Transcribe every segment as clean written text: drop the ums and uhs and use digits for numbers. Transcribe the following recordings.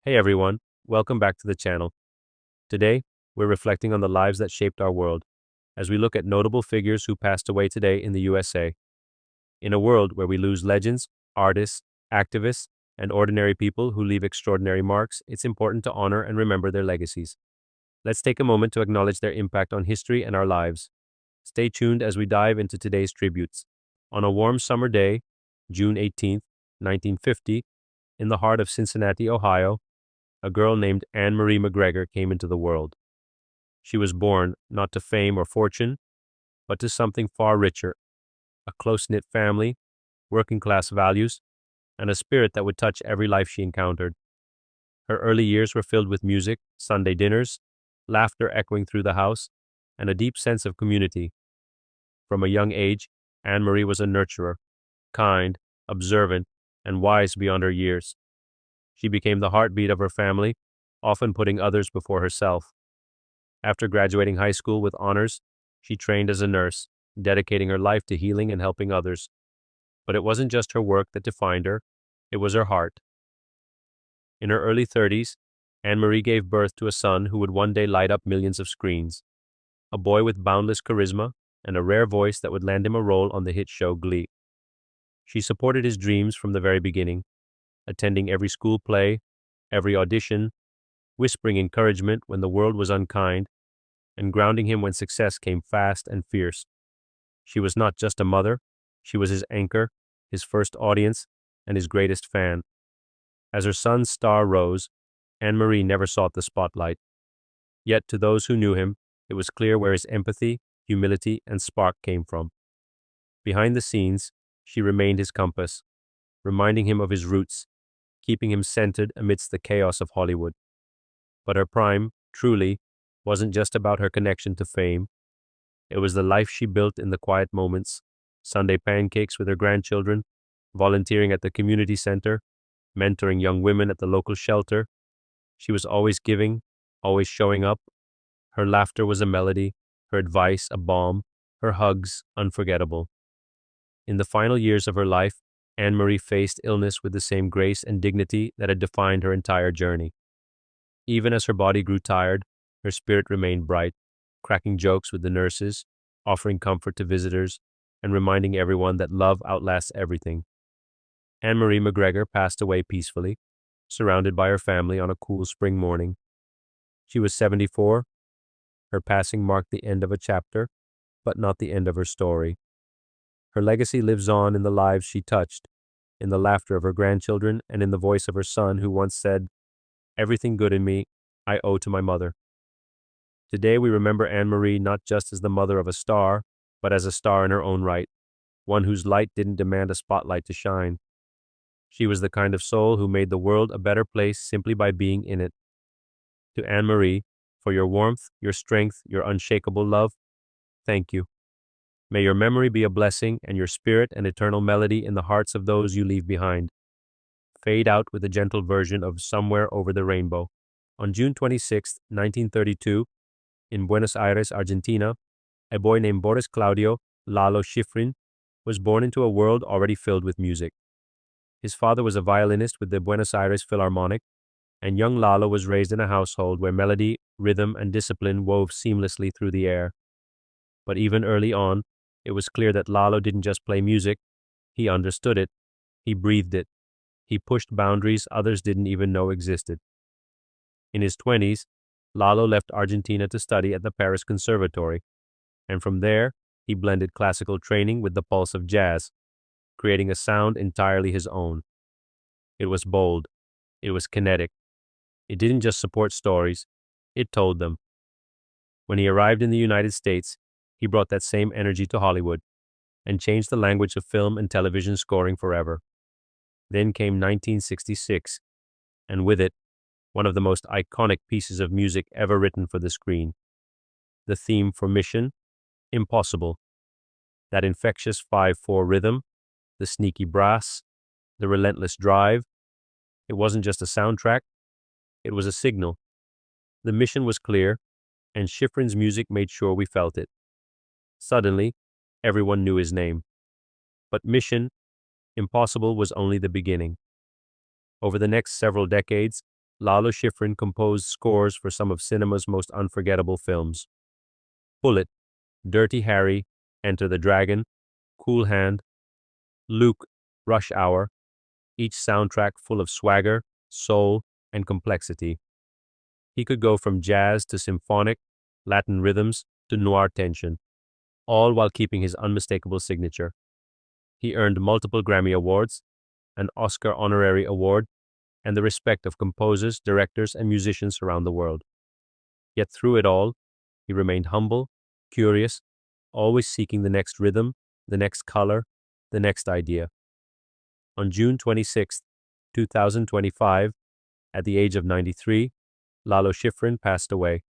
Hey everyone, welcome back to the channel. Today, we're reflecting on the lives that shaped our world as we look at notable figures who passed away today in the USA. In a world where we lose legends, artists, activists, and ordinary people who leave extraordinary marks, it's important to honor and remember their legacies. Let's take a moment to acknowledge their impact on history and our lives. Stay tuned as we dive into today's tributes. On a warm summer day, June 18th, 1950, in the heart of Cincinnati, Ohio, a girl named Anne Marie McGregor came into the world. She was born not to fame or fortune, but to something far richer, a close-knit family, working-class values, and a spirit that would touch every life she encountered. Her early years were filled with music, Sunday dinners, laughter echoing through the house, and a deep sense of community. From a young age, Anne Marie was a nurturer, kind, observant, and wise beyond her years. She became the heartbeat of her family, often putting others before herself. After graduating high school with honors, she trained as a nurse, dedicating her life to healing and helping others. But it wasn't just her work that defined her, it was her heart. In her early 30s, Anne Marie gave birth to a son who would one day light up millions of screens, a boy with boundless charisma and a rare voice that would land him a role on the hit show Glee. She supported his dreams from the very beginning, attending every school play, every audition, whispering encouragement when the world was unkind, and grounding him when success came fast and fierce. She was not just a mother, she was his anchor, his first audience, and his greatest fan. As her son's star rose, Anne Marie never sought the spotlight. Yet to those who knew him, it was clear where his empathy, humility, and spark came from. Behind the scenes, she remained his compass, reminding him of his roots, keeping him centered amidst the chaos of Hollywood. But her prime, truly, wasn't just about her connection to fame. It was the life she built in the quiet moments, Sunday pancakes with her grandchildren, volunteering at the community center, mentoring young women at the local shelter. She was always giving, always showing up. Her laughter was a melody, her advice a balm, her hugs unforgettable. In the final years of her life, Anne Marie faced illness with the same grace and dignity that had defined her entire journey. Even as her body grew tired, her spirit remained bright, cracking jokes with the nurses, offering comfort to visitors, and reminding everyone that love outlasts everything. Anne Marie McGregor passed away peacefully, surrounded by her family on a cool spring morning. She was 74. Her passing marked the end of a chapter, but not the end of her story. Her legacy lives on in the lives she touched, in the laughter of her grandchildren, and in the voice of her son who once said, "Everything good in me, I owe to my mother." Today we remember Anne Marie not just as the mother of a star, but as a star in her own right, one whose light didn't demand a spotlight to shine. She was the kind of soul who made the world a better place simply by being in it. To Anne Marie, for your warmth, your strength, your unshakable love, thank you. May your memory be a blessing and your spirit an eternal melody in the hearts of those you leave behind. Fade out with a gentle version of Somewhere Over the Rainbow. On June 26, 1932, in Buenos Aires, Argentina, a boy named Boris Claudio Lalo Schifrin was born into a world already filled with music. His father was a violinist with the Buenos Aires Philharmonic, and young Lalo was raised in a household where melody, rhythm, and discipline wove seamlessly through the air. But even early on, it was clear that Lalo didn't just play music, he understood it, he breathed it, he pushed boundaries others didn't even know existed. In his 20s, Lalo left Argentina to study at the Paris Conservatory, and from there, he blended classical training with the pulse of jazz, creating a sound entirely his own. It was bold, it was kinetic, it didn't just support stories, it told them. When he arrived in the United States, he brought that same energy to Hollywood and changed the language of film and television scoring forever. Then came 1966, and with it, one of the most iconic pieces of music ever written for the screen. The theme for Mission: Impossible. That infectious 5/4 rhythm, the sneaky brass, the relentless drive. It wasn't just a soundtrack, it was a signal. The mission was clear, and Schifrin's music made sure we felt it. Suddenly, everyone knew his name. But Mission: Impossible was only the beginning. Over the next several decades, Lalo Schifrin composed scores for some of cinema's most unforgettable films. Bullet, Dirty Harry, Enter the Dragon, Cool Hand, Luke, Rush Hour, each soundtrack full of swagger, soul, and complexity. He could go from jazz to symphonic, Latin rhythms to noir tension, all while keeping his unmistakable signature. He earned multiple Grammy Awards, an Oscar honorary award, and the respect of composers, directors, and musicians around the world. Yet through it all, he remained humble, curious, always seeking the next rhythm, the next color, the next idea. On June 26, 2025, at the age of 93, Lalo Schifrin passed away,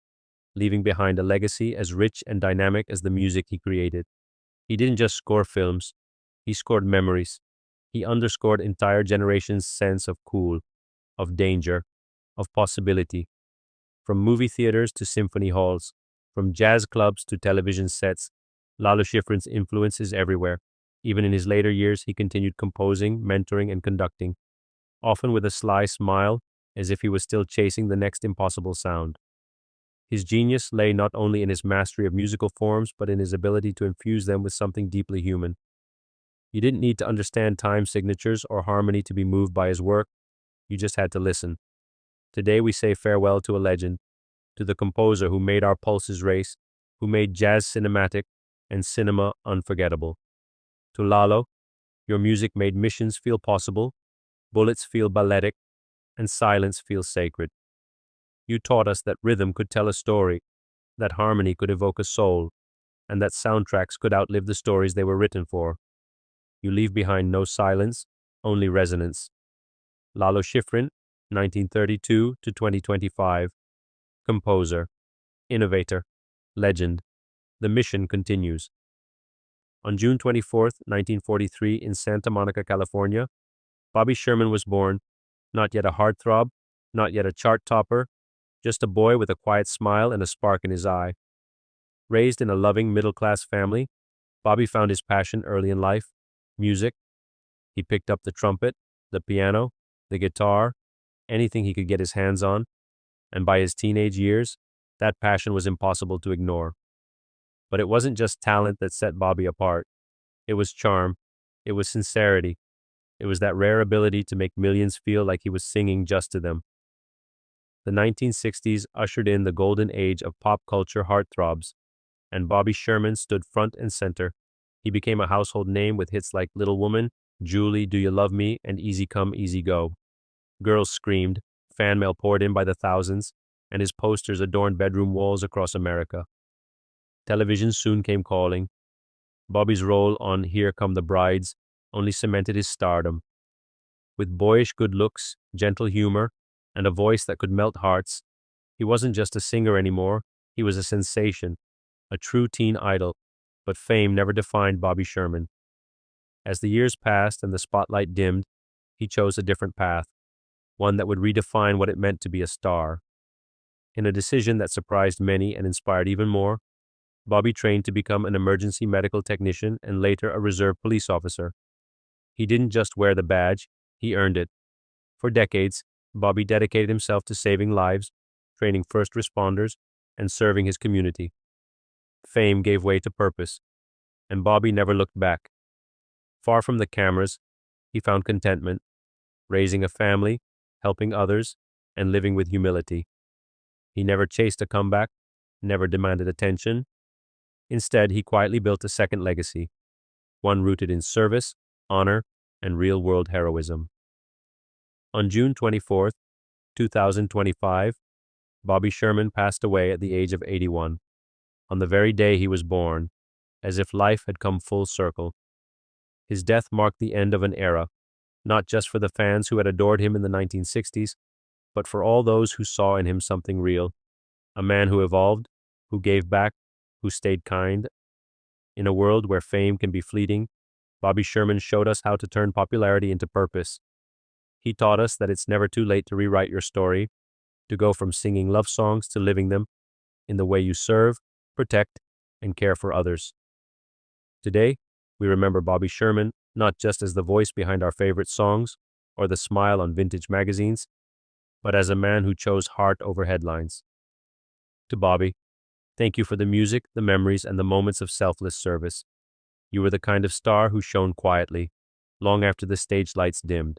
leaving behind a legacy as rich and dynamic as the music he created. He didn't just score films, he scored memories. He underscored entire generations' sense of cool, of danger, of possibility. From movie theaters to symphony halls, from jazz clubs to television sets, Lalo Schifrin's influence is everywhere. Even in his later years, he continued composing, mentoring, and conducting, often with a sly smile, as if he was still chasing the next impossible sound. His genius lay not only in his mastery of musical forms, but in his ability to infuse them with something deeply human. You didn't need to understand time signatures or harmony to be moved by his work, you just had to listen. Today we say farewell to a legend, to the composer who made our pulses race, who made jazz cinematic and cinema unforgettable. To Lalo, your music made missions feel possible, bullets feel balletic, and silence feel sacred. You taught us that rhythm could tell a story, that harmony could evoke a soul, and that soundtracks could outlive the stories they were written for. You leave behind no silence, only resonance. Lalo Schifrin, 1932 to 2025. Composer, innovator, legend. The mission continues. On June 24, 1943, in Santa Monica, California, Bobby Sherman was born, not yet a heartthrob, not yet a chart topper, just a boy with a quiet smile and a spark in his eye. Raised in a loving middle-class family, Bobby found his passion early in life, music. He picked up the trumpet, the piano, the guitar, anything he could get his hands on, and by his teenage years, that passion was impossible to ignore. But it wasn't just talent that set Bobby apart. It was charm. It was sincerity. It was that rare ability to make millions feel like he was singing just to them. The 1960s ushered in the golden age of pop culture heartthrobs, and Bobby Sherman stood front and center. He became a household name with hits like Little Woman, Julie, Do You Love Me, and Easy Come, Easy Go. Girls screamed, fan mail poured in by the thousands, and his posters adorned bedroom walls across America. Television soon came calling. Bobby's role on Here Come the Brides only cemented his stardom. With boyish good looks, gentle humor, and a voice that could melt hearts, he wasn't just a singer anymore, he was a sensation, a true teen idol, but fame never defined Bobby Sherman. As the years passed and the spotlight dimmed, he chose a different path, one that would redefine what it meant to be a star. In a decision that surprised many and inspired even more, Bobby trained to become an emergency medical technician and later a reserve police officer. He didn't just wear the badge, he earned it. For decades, Bobby dedicated himself to saving lives, training first responders, and serving his community. Fame gave way to purpose, and Bobby never looked back. Far from the cameras, he found contentment, raising a family, helping others, and living with humility. He never chased a comeback, never demanded attention. Instead, he quietly built a second legacy, one rooted in service, honor, and real-world heroism. On June 24, 2025, Bobby Sherman passed away at the age of 81, on the very day he was born, as if life had come full circle. His death marked the end of an era, not just for the fans who had adored him in the 1960s, but for all those who saw in him something real, a man who evolved, who gave back, who stayed kind. In a world where fame can be fleeting, Bobby Sherman showed us how to turn popularity into purpose. He taught us that it's never too late to rewrite your story, to go from singing love songs to living them, in the way you serve, protect, and care for others. Today, we remember Bobby Sherman not just as the voice behind our favorite songs or the smile on vintage magazines, but as a man who chose heart over headlines. To Bobby, thank you for the music, the memories, and the moments of selfless service. You were the kind of star who shone quietly, long after the stage lights dimmed.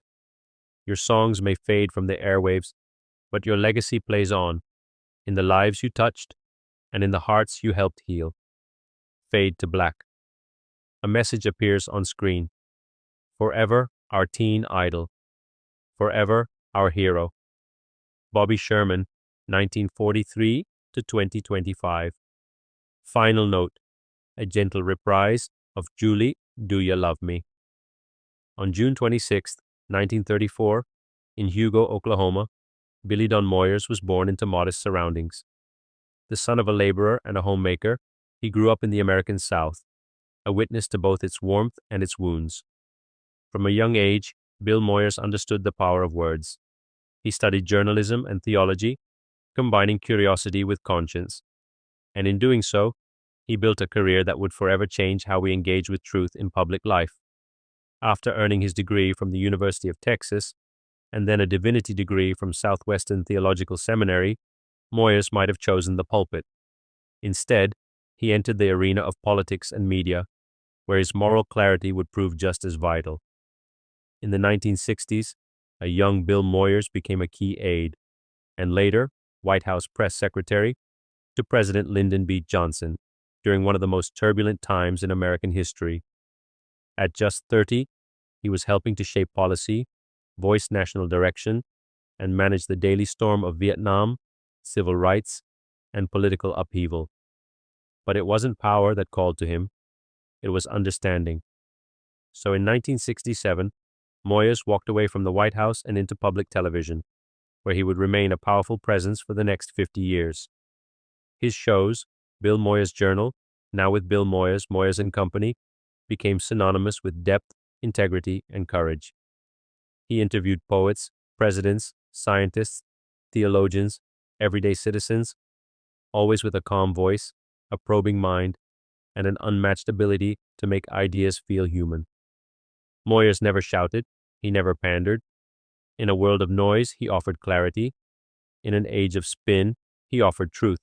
Your songs may fade from the airwaves, but your legacy plays on, in the lives you touched, and in the hearts you helped heal. Fade to black. A message appears on screen. Forever our teen idol. Forever our hero. Bobby Sherman, 1943 to 2025. Final note. A gentle reprise of Julie, Do Ya Love Me? On June 26, 1934, in Hugo, Oklahoma, Billy Don Moyers was born into modest surroundings. The son of a laborer and a homemaker, he grew up in the American South, a witness to both its warmth and its wounds. From a young age, Bill Moyers understood the power of words. He studied journalism and theology, combining curiosity with conscience. And in doing so, he built a career that would forever change how we engage with truth in public life. After earning his degree from the University of Texas, and then a divinity degree from Southwestern Theological Seminary, Moyers might have chosen the pulpit. Instead, he entered the arena of politics and media, where his moral clarity would prove just as vital. In the 1960s, a young Bill Moyers became a key aide, and later, White House press secretary, to President Lyndon B. Johnson during one of the most turbulent times in American history. At just 30, he was helping to shape policy, voice national direction, and manage the daily storm of Vietnam, civil rights, and political upheaval. But it wasn't power that called to him, it was understanding. So in 1967, Moyers walked away from the White House and into public television, where he would remain a powerful presence for the next 50 years. His shows, Bill Moyers Journal, now with Bill Moyers, Moyers and Company, became synonymous with depth, integrity, and courage. He interviewed poets, presidents, scientists, theologians, everyday citizens, always with a calm voice, a probing mind, and an unmatched ability to make ideas feel human. Moyers never shouted, he never pandered. In a world of noise, he offered clarity. In an age of spin, he offered truth.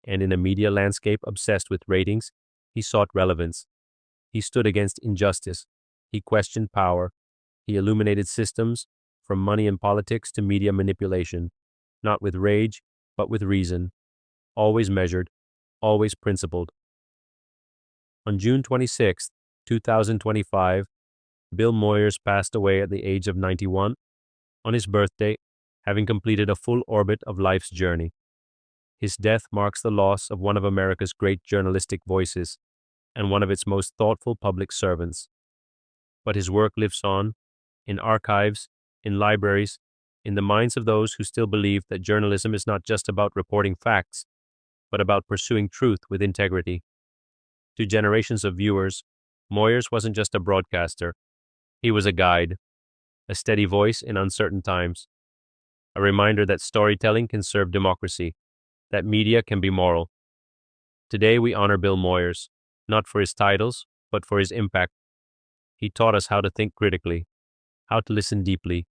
And in a media landscape obsessed with ratings, he sought relevance. He stood against injustice. He questioned power. He illuminated systems, from money and politics to media manipulation, not with rage, but with reason, always measured, always principled. On June 26, 2025, Bill Moyers passed away at the age of 91, on his birthday, having completed a full orbit of life's journey. His death marks the loss of one of America's great journalistic voices and one of its most thoughtful public servants. But his work lives on, in archives, in libraries, in the minds of those who still believe that journalism is not just about reporting facts, but about pursuing truth with integrity. To generations of viewers, Moyers wasn't just a broadcaster. He was a guide, a steady voice in uncertain times, a reminder that storytelling can serve democracy, that media can be moral. Today we honor Bill Moyers, not for his titles, but for his impact. He taught us how to think critically, how to listen deeply,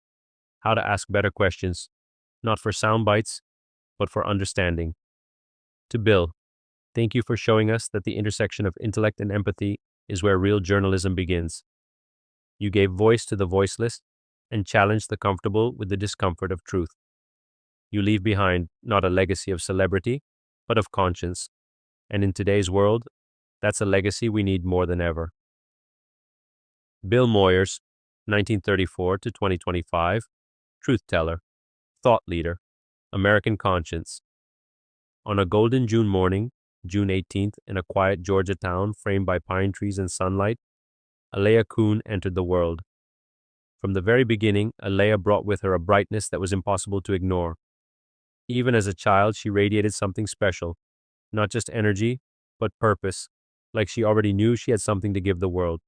how to ask better questions, not for sound bites, but for understanding. To Bill, thank you for showing us that the intersection of intellect and empathy is where real journalism begins. You gave voice to the voiceless and challenged the comfortable with the discomfort of truth. You leave behind not a legacy of celebrity, but of conscience. And in today's world, that's a legacy we need more than ever. Bill Moyers, 1934 to 2025, truth teller, thought leader, American conscience. On a golden June morning, June 18th, in a quiet Georgia town framed by pine trees and sunlight, Alea Kuhn entered the world. From the very beginning, Alea brought with her a brightness that was impossible to ignore. Even as a child, she radiated something special, not just energy, but purpose, like she already knew she had something to give the world.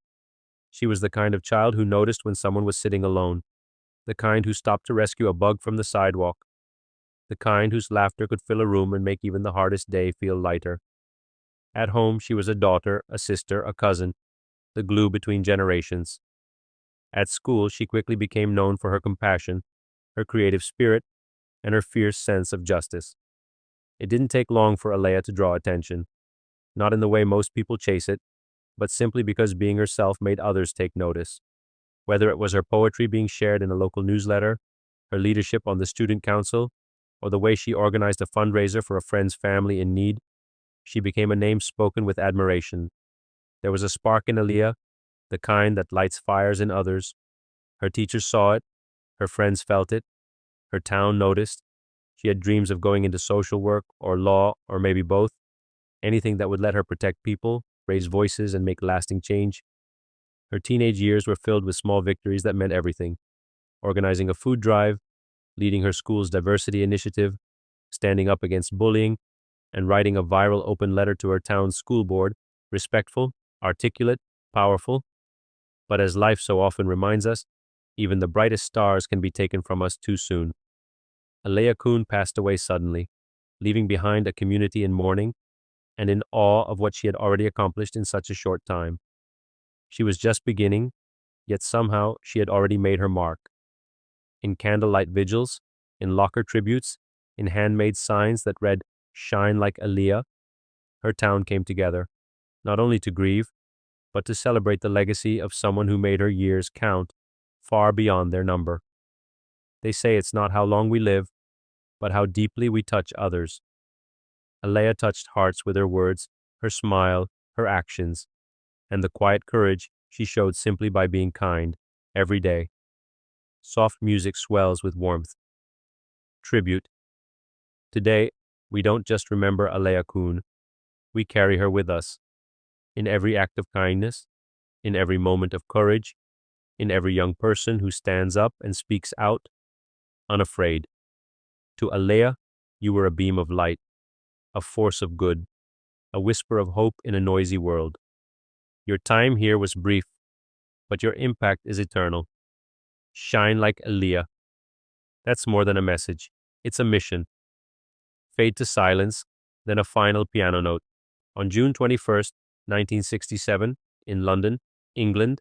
She was the kind of child who noticed when someone was sitting alone, the kind who stopped to rescue a bug from the sidewalk, the kind whose laughter could fill a room and make even the hardest day feel lighter. At home, she was a daughter, a sister, a cousin, the glue between generations. At school, she quickly became known for her compassion, her creative spirit, and her fierce sense of justice. It didn't take long for Alea to draw attention, not in the way most people chase it, but simply because being herself made others take notice. Whether it was her poetry being shared in a local newsletter, her leadership on the student council, or the way she organized a fundraiser for a friend's family in need, she became a name spoken with admiration. There was a spark in Alea, the kind that lights fires in others. Her teachers saw it, her friends felt it, her town noticed. She had dreams of going into social work or law or maybe both, anything that would let her protect people, raise voices, and make lasting change. Her teenage years were filled with small victories that meant everything: organizing a food drive, leading her school's diversity initiative, standing up against bullying, and writing a viral open letter to her town's school board, respectful, articulate, powerful. But as life so often reminds us, even the brightest stars can be taken from us too soon. Alea Kuhn passed away suddenly, leaving behind a community in mourning and in awe of what she had already accomplished in such a short time. She was just beginning, yet somehow she had already made her mark. In candlelight vigils, in locker tributes, in handmade signs that read, "Shine like Alea," her town came together, not only to grieve, but to celebrate the legacy of someone who made her years count far beyond their number. They say it's not how long we live, but how deeply we touch others. Alea touched hearts with her words, her smile, her actions, and the quiet courage she showed simply by being kind, every day. Soft music swells with warmth. Tribute. Today, we don't just remember Alea Kuhn, we carry her with us. In every act of kindness, in every moment of courage, in every young person who stands up and speaks out, unafraid. To Alea, you were a beam of light, a force of good, a whisper of hope in a noisy world. Your time here was brief, but your impact is eternal. Shine like Alea. That's more than a message. It's a mission. Fade to silence, then a final piano note. On June 21st, 1967, in London, England,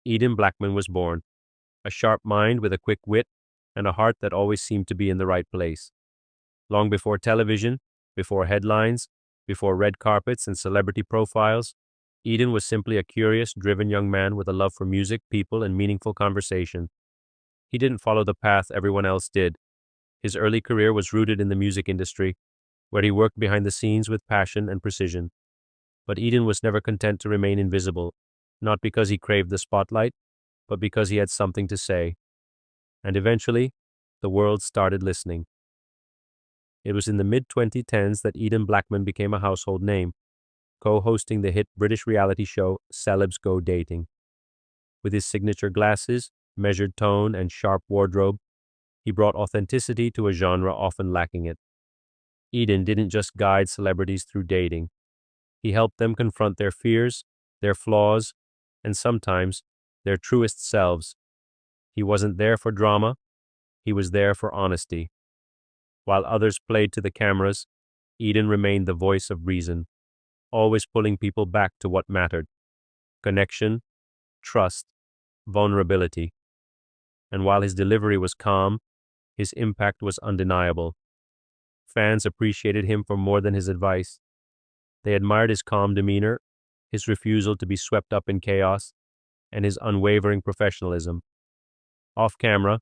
Eden Blackman was born. A sharp mind with a quick wit and a heart that always seemed to be in the right place. Long before television, before headlines, before red carpets and celebrity profiles, Eden was simply a curious, driven young man with a love for music, people, and meaningful conversation. He didn't follow the path everyone else did. His early career was rooted in the music industry, where he worked behind the scenes with passion and precision. But Eden was never content to remain invisible, not because he craved the spotlight, but because he had something to say. And eventually, the world started listening. It was in the mid-2010s that Eden Blackman became a household name, co-hosting the hit British reality show Celebs Go Dating. With his signature glasses, measured tone, and sharp wardrobe, he brought authenticity to a genre often lacking it. Eden didn't just guide celebrities through dating. He helped them confront their fears, their flaws, and sometimes their truest selves. He wasn't there for drama, he was there for honesty. While others played to the cameras, Eden remained the voice of reason, always pulling people back to what mattered: connection, trust, vulnerability. And while his delivery was calm, his impact was undeniable. Fans appreciated him for more than his advice. They admired his calm demeanor, his refusal to be swept up in chaos, and his unwavering professionalism. Off camera,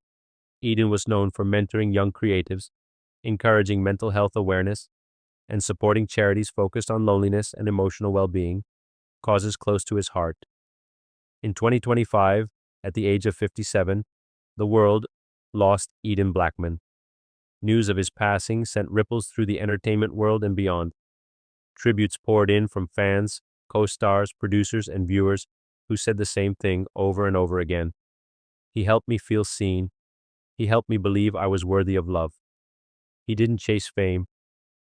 Eden was known for mentoring young creatives, encouraging mental health awareness, and supporting charities focused on loneliness and emotional well-being, causes close to his heart. In 2025, at the age of 57, the world lost Eden Blackman. News of his passing sent ripples through the entertainment world and beyond. Tributes poured in from fans, co-stars, producers, and viewers who said the same thing over and over again. He helped me feel seen. He helped me believe I was worthy of love. He didn't chase fame.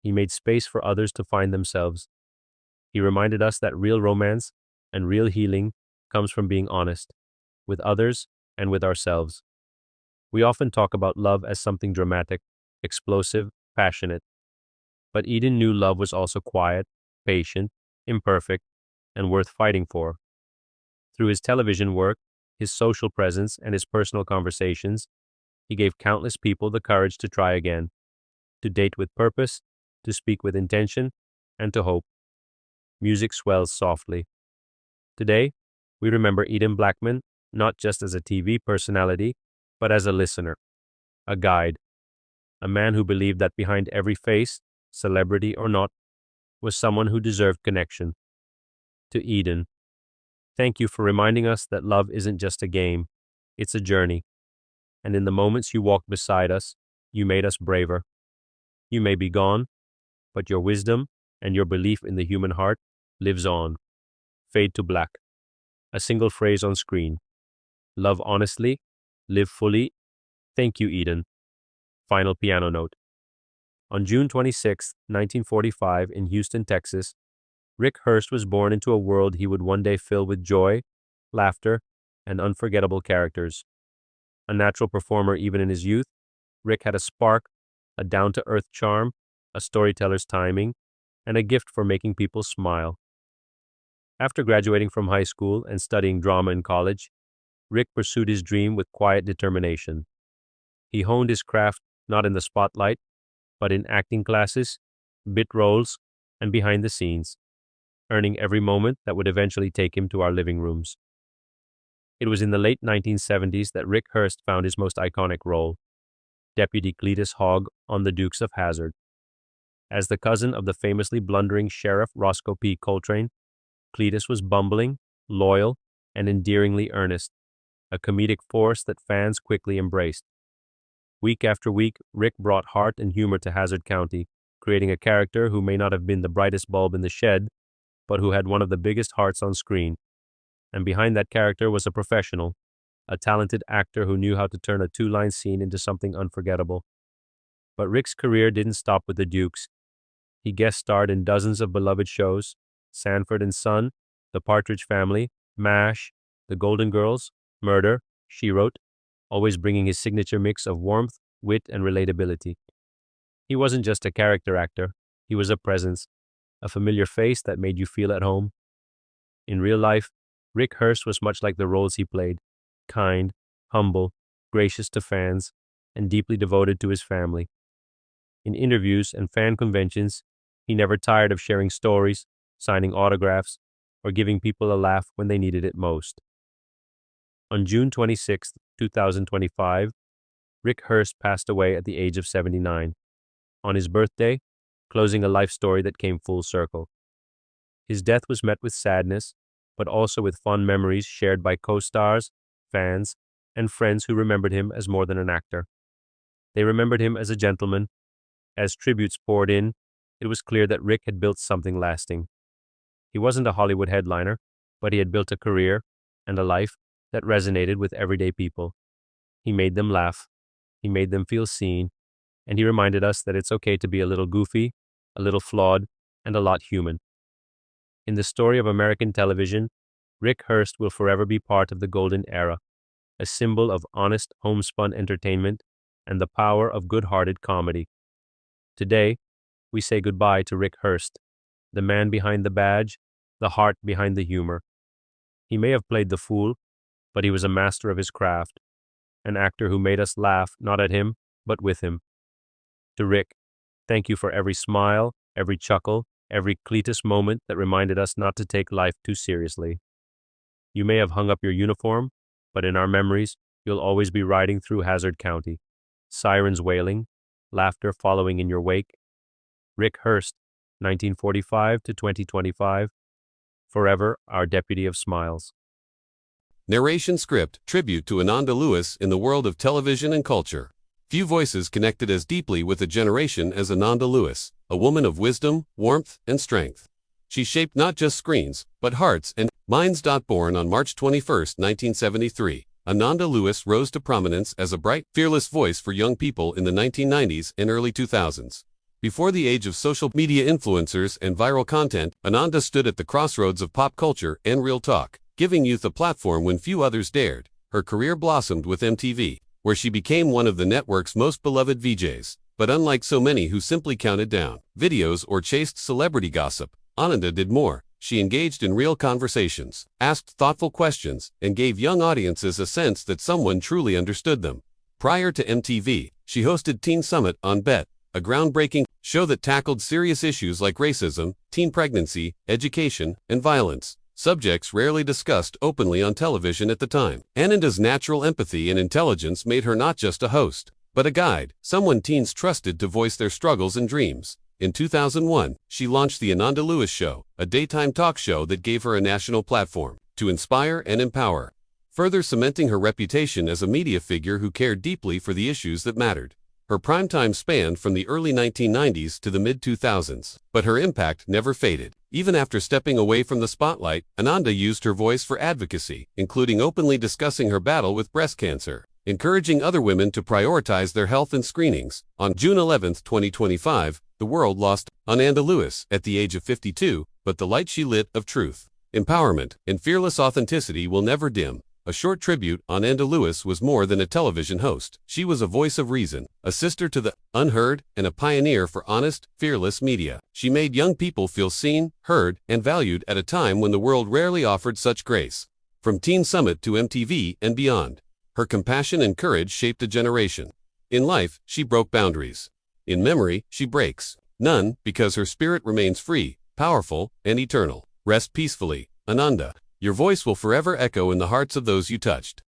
He made space for others to find themselves. He reminded us that real romance and real healing comes from being honest, with others and with ourselves. We often talk about love as something dramatic, explosive, passionate. But Eden knew love was also quiet, patient, imperfect, and worth fighting for. Through his television work, his social presence, and his personal conversations, He gave countless people the courage to try again, to date with purpose, to speak with intention, and to hope. Music swells softly. Today, we remember Eden Blackman not just as a TV personality, but as a listener, a guide, a man who believed that behind every face, celebrity or not, was someone who deserved connection. To Eden, thank you for reminding us that love isn't just a game, it's a journey. And in the moments you walked beside us, you made us braver. You may be gone, but your wisdom and your belief in the human heart lives on. Fade to black. A single phrase on screen. Love honestly, live fully. Thank you, Eden. Final piano note. On June 26, 1945, in Houston, Texas, Rick Hurst was born into a world he would one day fill with joy, laughter, and unforgettable characters. A natural performer even in his youth, Rick had a spark, a down-to-earth charm, a storyteller's timing, and a gift for making people smile. After graduating from high school and studying drama in college, Rick pursued his dream with quiet determination. He honed his craft not in the spotlight, but in acting classes, bit roles, and behind the scenes, earning every moment that would eventually take him to our living rooms. It was in the late 1970s that Rick Hurst found his most iconic role, Deputy Cletus Hogg on The Dukes of Hazzard. As the cousin of the famously blundering Sheriff Roscoe P. Coltrane, Cletus was bumbling, loyal, and endearingly earnest, a comedic force that fans quickly embraced. Week after week, Rick brought heart and humor to Hazzard County, creating a character who may not have been the brightest bulb in the shed, but who had one of the biggest hearts on screen. And behind that character was a professional, a talented actor who knew how to turn a two-line scene into something unforgettable. But Rick's career didn't stop with the Dukes. He guest starred in dozens of beloved shows: Sanford and Son, The Partridge Family, MASH, The Golden Girls, Murder, She Wrote, always bringing his signature mix of warmth, wit, and relatability. He wasn't just a character actor, he was a presence, a familiar face that made you feel at home. In real life, Rick Hurst was much like the roles he played: kind, humble, gracious to fans, and deeply devoted to his family. In interviews and fan conventions, he never tired of sharing stories, signing autographs, or giving people a laugh when they needed it most. On June 26, 2025, Rick Hurst passed away at the age of 79. On his birthday, closing a life story that came full circle. His death was met with sadness, but also with fond memories shared by co-stars, fans, and friends who remembered him as more than an actor. They remembered him as a gentleman. As tributes poured in, it was clear that Rick had built something lasting. He wasn't a Hollywood headliner, but he had built a career and a life that resonated with everyday people. He made them laugh, he made them feel seen, and he reminded us that it's okay to be a little goofy, a little flawed, and a lot human. In the story of American television, Rick Hurst will forever be part of the golden era, a symbol of honest, homespun entertainment and the power of good-hearted comedy. Today, we say goodbye to Rick Hurst, the man behind the badge, the heart behind the humor. He may have played the fool, but he was a master of his craft, an actor who made us laugh not at him, but with him. To Rick, thank you for every smile, every chuckle, every Cletus moment that reminded us not to take life too seriously. You may have hung up your uniform, but in our memories, you'll always be riding through Hazzard County, sirens wailing, laughter following in your wake. Rick Hurst, 1945 to 2025, forever our deputy of smiles. Narration script, tribute to Ananda Lewis in the world of television and culture. Few voices connected as deeply with a generation as Ananda Lewis, a woman of wisdom, warmth, and strength. She shaped not just screens, but hearts and minds. Born on March 21, 1973, Ananda Lewis rose to prominence as a bright, fearless voice for young people in the 1990s and early 2000s. Before the age of social media influencers and viral content, Ananda stood at the crossroads of pop culture and real talk, giving youth a platform when few others dared. Her career blossomed with MTV, where she became one of the network's most beloved VJs. But unlike so many who simply counted down videos or chased celebrity gossip, Ananda did more. She engaged in real conversations, asked thoughtful questions, and gave young audiences a sense that someone truly understood them. Prior to MTV, she hosted Teen Summit on BET, a groundbreaking show that tackled serious issues like racism, teen pregnancy, education, and violence, subjects rarely discussed openly on television at the time. Ananda's natural empathy and intelligence made her not just a host, but a guide, someone teens trusted to voice their struggles and dreams. In 2001, she launched The Ananda Lewis Show, a daytime talk show that gave her a national platform to inspire and empower, further cementing her reputation as a media figure who cared deeply for the issues that mattered. Her primetime spanned from the early 1990s to the mid-2000s, but her impact never faded. Even after stepping away from the spotlight, Ananda used her voice for advocacy, including openly discussing her battle with breast cancer, encouraging other women to prioritize their health and screenings. On June 11, 2025, the world lost Ananda Lewis at the age of 52, but the light she lit of truth, empowerment, and fearless authenticity will never dim. A short tribute, Ananda Lewis was more than a television host. She was a voice of reason, a sister to the unheard, and a pioneer for honest, fearless media. She made young people feel seen, heard, and valued at a time when the world rarely offered such grace. From Teen Summit to MTV and beyond, her compassion and courage shaped a generation. In life, she broke boundaries. In memory, she breaks none, because her spirit remains free, powerful, and eternal. Rest peacefully, Ananda. Your voice will forever echo in the hearts of those you touched.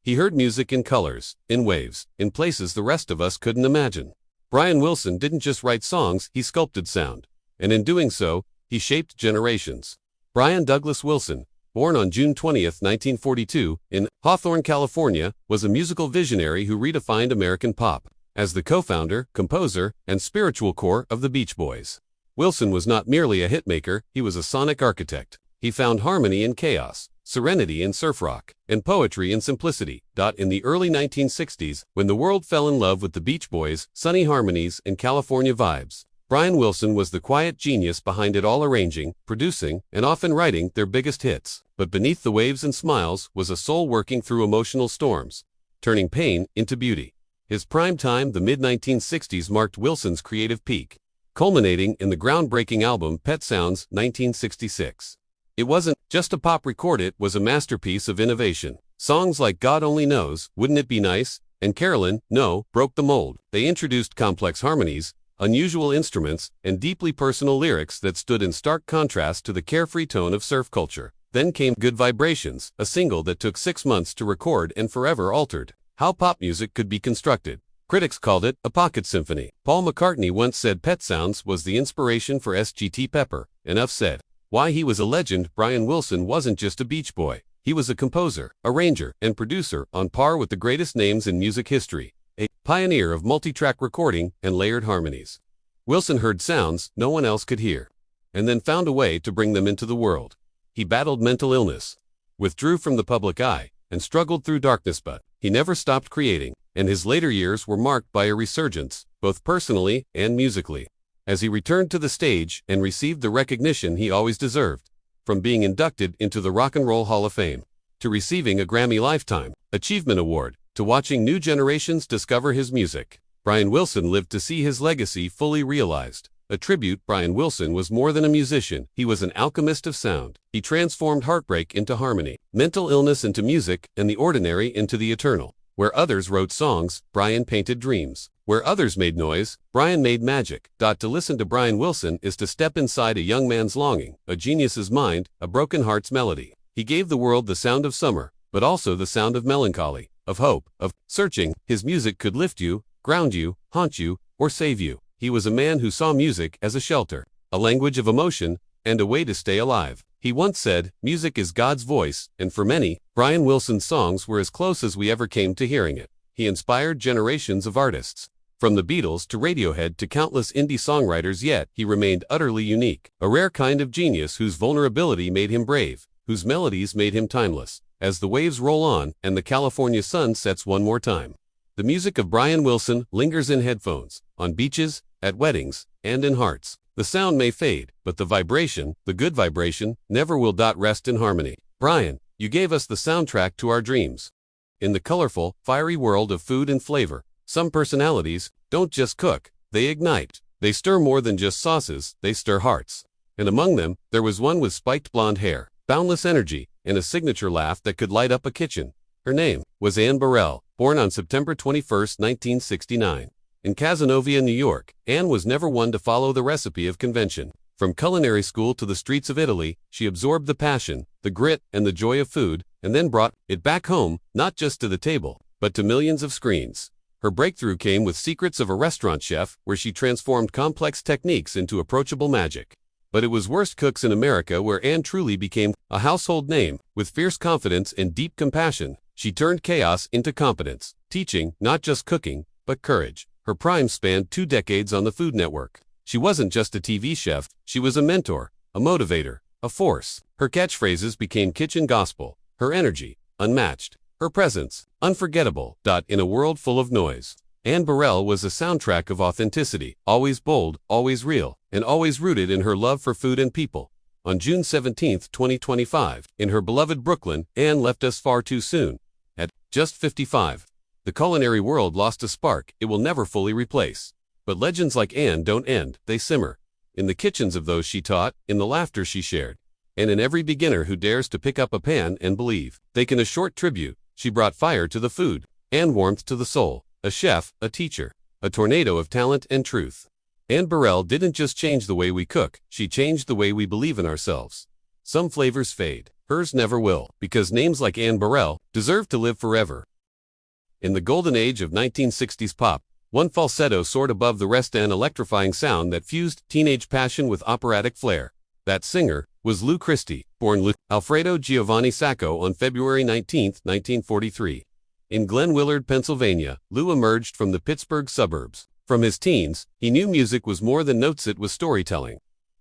He heard music in colors, in waves, in places the rest of us couldn't imagine. Brian Wilson didn't just write songs, he sculpted sound. And in doing so, he shaped generations. Brian Douglas Wilson, born on June 20, 1942, in Hawthorne, California, was a musical visionary who redefined American pop. As the co-founder, composer, and spiritual core of the Beach Boys, Wilson was not merely a hitmaker, he was a sonic architect. He found harmony in chaos, serenity in surf rock, and poetry in simplicity. In the early 1960s, when the world fell in love with the Beach Boys, sunny harmonies, and California vibes, Brian Wilson was the quiet genius behind it all, arranging, producing, and often writing their biggest hits. But beneath the waves and smiles was a soul working through emotional storms, turning pain into beauty. His prime time, the mid-1960s, marked Wilson's creative peak, culminating in the groundbreaking album Pet Sounds, 1966. It wasn't just a pop record, it was a masterpiece of innovation. Songs like God Only Knows, Wouldn't It Be Nice, and Carolyn, No, broke the mold. They introduced complex harmonies, unusual instruments, and deeply personal lyrics that stood in stark contrast to the carefree tone of surf culture. Then came Good Vibrations, a single that took 6 months to record and forever altered how pop music could be constructed. Critics called it a pocket symphony. Paul McCartney once said Pet Sounds was the inspiration for Sgt. Pepper. Enough said. Why he was a legend. Brian Wilson wasn't just a Beach Boy. He was a composer, arranger, and producer on par with the greatest names in music history. A pioneer of multi-track recording and layered harmonies. Wilson heard sounds no one else could hear, and then found a way to bring them into the world. He battled mental illness, withdrew from the public eye, and struggled through darkness, but he never stopped creating, and his later years were marked by a resurgence, both personally and musically, as he returned to the stage and received the recognition he always deserved. From being inducted into the Rock and Roll Hall of Fame, to receiving a Grammy Lifetime Achievement Award, to watching new generations discover his music, Brian Wilson lived to see his legacy fully realized. A tribute. Brian Wilson was more than a musician, he was an alchemist of sound. He transformed heartbreak into harmony, mental illness into music, and the ordinary into the eternal. Where others wrote songs, Brian painted dreams. Where others made noise, Brian made magic. To listen to Brian Wilson is to step inside a young man's longing, a genius's mind, a broken heart's melody. He gave the world the sound of summer, but also the sound of melancholy, of hope, of searching. His music could lift you, ground you, haunt you, or save you. He was a man who saw music as a shelter, a language of emotion, and a way to stay alive. He once said, "Music is God's voice," and for many, Brian Wilson's songs were as close as we ever came to hearing it. He inspired generations of artists, from the Beatles to Radiohead to countless indie songwriters, yet he remained utterly unique, a rare kind of genius whose vulnerability made him brave, whose melodies made him timeless. As the waves roll on and the California sun sets one more time, the music of Brian Wilson lingers in headphones, on beaches, at weddings, and in hearts. The sound may fade, but the vibration, the good vibration, never will. Rest in harmony. Brian, you gave us the soundtrack to our dreams. In the colorful, fiery world of food and flavor, some personalities don't just cook, they ignite. They stir more than just sauces, they stir hearts. And among them, there was one with spiked blonde hair, boundless energy, and a signature laugh that could light up a kitchen. Her name was Anne Burrell, born on September 21, 1969. In Cazenovia, New York, Anne was never one to follow the recipe of convention. From culinary school to the streets of Italy, she absorbed the passion, the grit, and the joy of food, and then brought it back home, not just to the table, but to millions of screens. Her breakthrough came with Secrets of a Restaurant Chef, where she transformed complex techniques into approachable magic. But it was Worst Cooks in America where Anne truly became a household name. With fierce confidence and deep compassion, she turned chaos into competence, teaching not just cooking, but courage. Her prime spanned 2 decades on the Food Network. She wasn't just a TV chef, she was a mentor, a motivator, a force. Her catchphrases became kitchen gospel, her energy, unmatched, her presence, unforgettable. In a world full of noise, Anne Burrell was a soundtrack of authenticity, always bold, always real, and always rooted in her love for food and people. On June 17, 2025, in her beloved Brooklyn, Anne left us far too soon. At just 55, the culinary world lost a spark it will never fully replace. But legends like Anne don't end, they simmer. In the kitchens of those she taught, in the laughter she shared, and in every beginner who dares to pick up a pan and believe they can. A short tribute. She brought fire to the food, and warmth to the soul, a chef, a teacher, a tornado of talent and truth. Anne Burrell didn't just change the way we cook, she changed the way we believe in ourselves. Some flavors fade, hers never will, because names like Anne Burrell deserve to live forever. In the golden age of 1960s pop, one falsetto soared above the rest, an electrifying sound that fused teenage passion with operatic flair. That singer was Lou Christie, born Lou Alfredo Giovanni Sacco on February 19, 1943. In Glen Willard, Pennsylvania, Lou emerged from the Pittsburgh suburbs. From his teens, he knew music was more than notes, it was storytelling.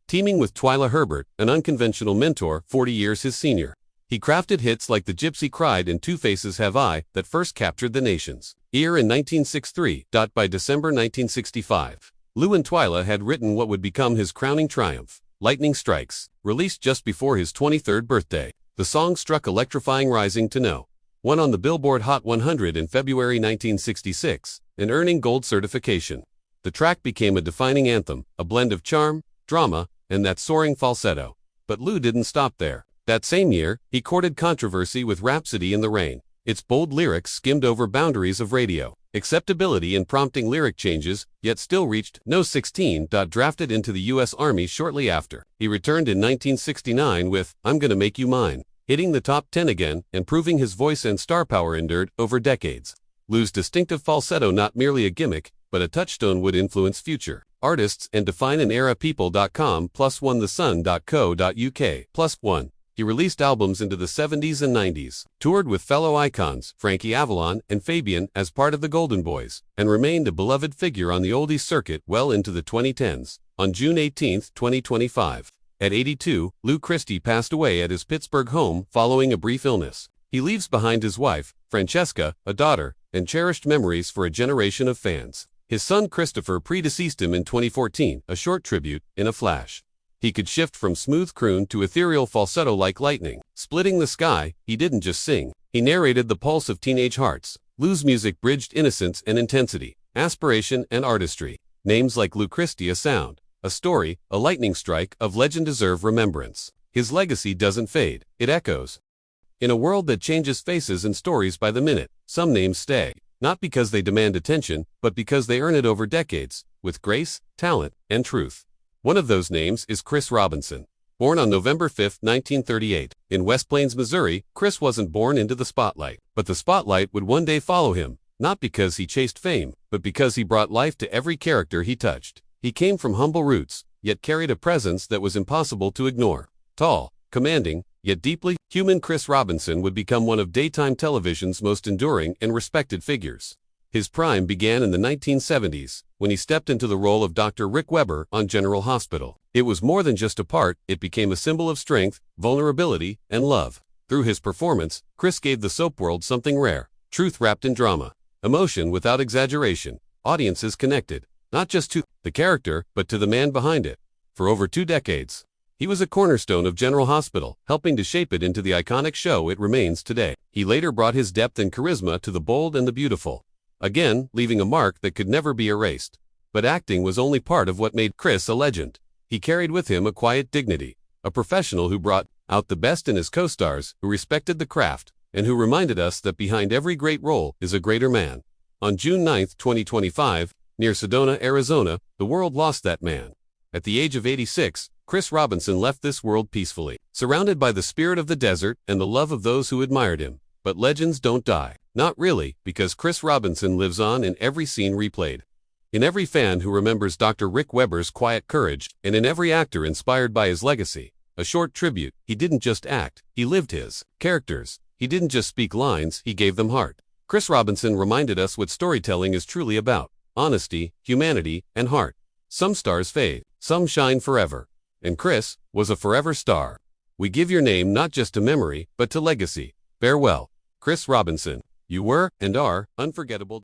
Teaming with Twyla Herbert, an unconventional mentor 40 years his senior, he crafted hits like The Gypsy Cried and Two Faces Have I that first captured the nation's ear in 1963. By December 1965, Lou and Twyla had written what would become his crowning triumph, Lightning Strikes. Released just before his 23rd birthday, the song struck electrifying, rising to No. 1 on the Billboard Hot 100 in February 1966, and earning gold certification. The track became a defining anthem, a blend of charm, drama, and that soaring falsetto. But Lou didn't stop there. That same year, he courted controversy with Rhapsody in the Rain. Its bold lyrics skimmed over boundaries of radio acceptability and prompting lyric changes, yet still reached No. 16. Drafted into the U.S. Army shortly after, he returned in 1969 with I'm Gonna Make You Mine, hitting the top 10 again and proving his voice and star power endured over decades. Lou's distinctive falsetto, not merely a gimmick, but a touchstone, would influence future artists and define an era. People.com +1 thesun.co.uk +1. He released albums into the 70s and 90s, toured with fellow icons Frankie Avalon and Fabian as part of the Golden Boys, and remained a beloved figure on the oldies circuit well into the 2010s. On June 18, 2025, at 82, Lou Christie passed away at his Pittsburgh home following a brief illness. He leaves behind his wife, Francesca, a daughter, and cherished memories for a generation of fans. His son Christopher predeceased him in 2014, a short tribute, in a flash. He could shift from smooth croon to ethereal falsetto like lightning, splitting the sky. He didn't just sing, he narrated the pulse of teenage hearts. Lou's music bridged innocence and intensity, aspiration and artistry. Names like Lou Christie, a sound, a story, a lightning strike of legend deserve remembrance. His legacy doesn't fade, it echoes. In a world that changes faces and stories by the minute, some names stay, not because they demand attention, but because they earn it over decades, with grace, talent, and truth. One of those names is Chris Robinson. Born on November 5, 1938, in West Plains, Missouri, Chris wasn't born into the spotlight, but the spotlight would one day follow him, not because he chased fame, but because he brought life to every character he touched. He came from humble roots, yet carried a presence that was impossible to ignore. Tall, commanding, yet deeply human, Chris Robinson would become one of daytime television's most enduring and respected figures. His prime began in the 1970s, when he stepped into the role of Dr. Rick Weber on General Hospital. It was more than just a part, it became a symbol of strength, vulnerability, and love. Through his performance, Chris gave the soap world something rare, truth wrapped in drama, emotion without exaggeration. Audiences connected, not just to the character, but to the man behind it. For over 2 decades, he was a cornerstone of General Hospital, helping to shape it into the iconic show it remains today. He later brought his depth and charisma to The Bold and the Beautiful, again leaving a mark that could never be erased. But acting was only part of what made Chris a legend. He carried with him a quiet dignity, a professional who brought out the best in his co-stars, who respected the craft and who reminded us that behind every great role is a greater man. On June 9, 2025, near Sedona, Arizona, the world lost that man. At the age of 86, Chris Robinson left this world peacefully, surrounded by the spirit of the desert and the love of those who admired him. But legends don't die. Not really, because Chris Robinson lives on in every scene replayed. In every fan who remembers Dr. Rick Weber's quiet courage, and in every actor inspired by his legacy. A short tribute: he didn't just act, he lived his characters. He didn't just speak lines, he gave them heart. Chris Robinson reminded us what storytelling is truly about: honesty, humanity, and heart. Some stars fade, some shine forever. And Chris was a forever star. We give your name not just to memory, but to legacy. Farewell, Chris Robinson. You were, and are, unforgettable.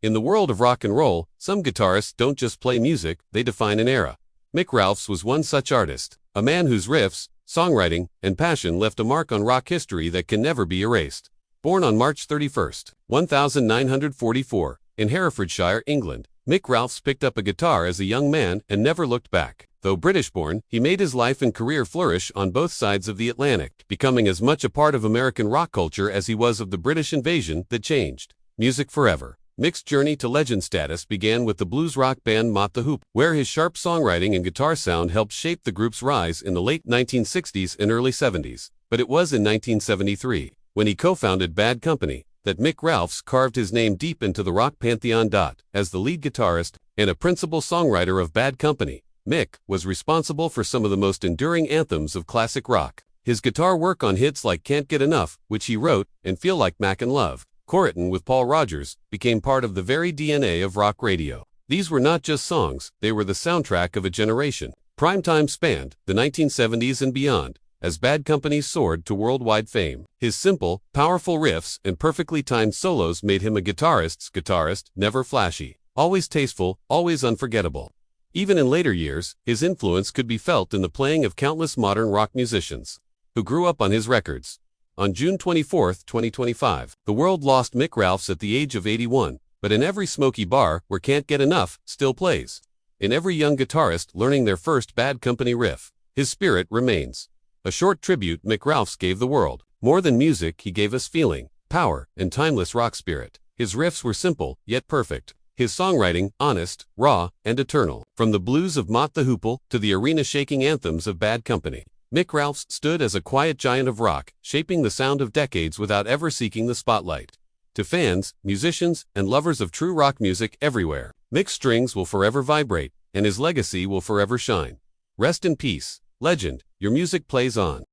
In the world of rock and roll, some guitarists don't just play music, they define an era. Mick Ralphs was one such artist, a man whose riffs, songwriting, and passion left a mark on rock history that can never be erased. Born on March 31, 1944, in Herefordshire, England, Mick Ralphs picked up a guitar as a young man and never looked back. Though British-born, he made his life and career flourish on both sides of the Atlantic, becoming as much a part of American rock culture as he was of the British invasion that changed music forever. Mick's journey to legend status began with the blues rock band Mott the Hoople, where his sharp songwriting and guitar sound helped shape the group's rise in the late 1960s and early 70s. But it was in 1973, when he co-founded Bad Company, that Mick Ralphs carved his name deep into the rock pantheon. As the lead guitarist and a principal songwriter of Bad Company, Mick was responsible for some of the most enduring anthems of classic rock. His guitar work on hits like Can't Get Enough, which he wrote, and Feel Like Mackin' Love, Co-written with Paul Rodgers, became part of the very DNA of rock radio. These were not just songs, they were the soundtrack of a generation. Primetime spanned the 1970s and beyond, as Bad Company soared to worldwide fame. His simple, powerful riffs and perfectly timed solos made him a guitarist's guitarist, never flashy, always tasteful, always unforgettable. Even in later years, his influence could be felt in the playing of countless modern rock musicians who grew up on his records. On June 24, 2025, the world lost Mick Ralphs at the age of 81, but in every smoky bar where Can't Get Enough still plays, in every young guitarist learning their first Bad Company riff, his spirit remains. A short tribute Mick Ralphs gave the world. More than music, he gave us feeling, power, and timeless rock spirit. His riffs were simple, yet perfect. His songwriting, honest, raw, and eternal. From the blues of Mott the Hoople to the arena-shaking anthems of Bad Company, Mick Ralphs stood as a quiet giant of rock, shaping the sound of decades without ever seeking the spotlight. To fans, musicians, and lovers of true rock music everywhere, Mick's strings will forever vibrate, and his legacy will forever shine. Rest in peace, legend. Your music plays on.